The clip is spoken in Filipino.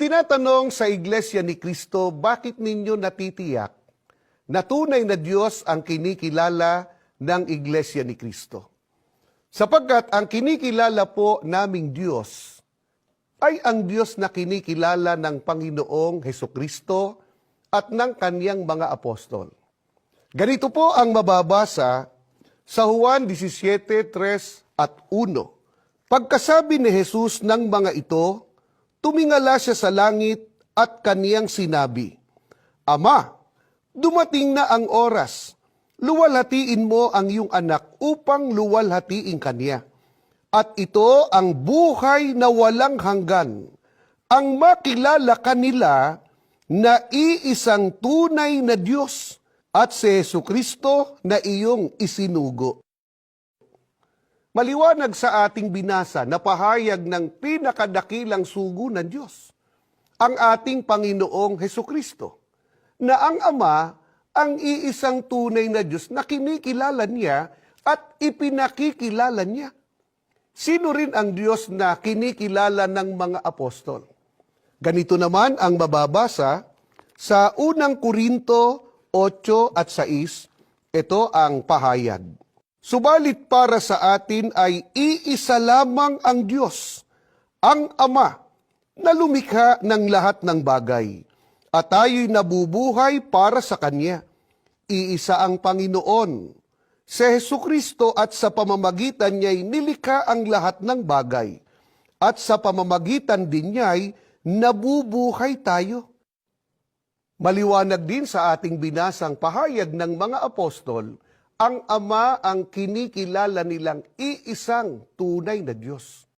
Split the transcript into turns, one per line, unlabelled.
Itinatanong sa Iglesia ni Cristo, bakit ninyo natitiyak na tunay na Diyos ang kinikilala ng Iglesia ni Cristo? Sapagkat ang kinikilala po naming Diyos ay ang Diyos na kinikilala ng Panginoong Hesukristo at ng kaniyang mga apostol. Ganito po ang mababasa sa Juan 17:3 at 1. Pagkasabi ni Jesus ng mga ito, tumingala siya sa langit at kaniyang sinabi, Ama, dumating na ang oras. Luwalhatiin mo ang iyong anak upang luwalhatiin kaniya. At ito ang buhay na walang hanggan, ang makilala kanila na iisang tunay na Diyos at si Hesukristo na iyong isinugo. Maliwanag sa ating binasa na pahayag ng pinakadakilang sugo ng Diyos, ang ating Panginoong Hesukristo, na ang Ama ang iisang tunay na Diyos na kinikilala niya at ipinakikilala niya. Sino rin ang Diyos na kinikilala ng mga apostol? Ganito naman ang mababasa sa 1 Korinto 8 at 6, ito ang pahayag. Subalit para sa atin ay iisa lamang ang Diyos, ang Ama, na lumikha ng lahat ng bagay, at tayo'y nabubuhay para sa Kanya. Iisa ang Panginoon, si Hesukristo, at sa pamamagitan niya'y nilikha ang lahat ng bagay, at sa pamamagitan din niya'y nabubuhay tayo. Maliwanag din sa ating binasang pahayag ng mga apostol, ang Ama ang kinikilala nilang iisang tunay na Diyos.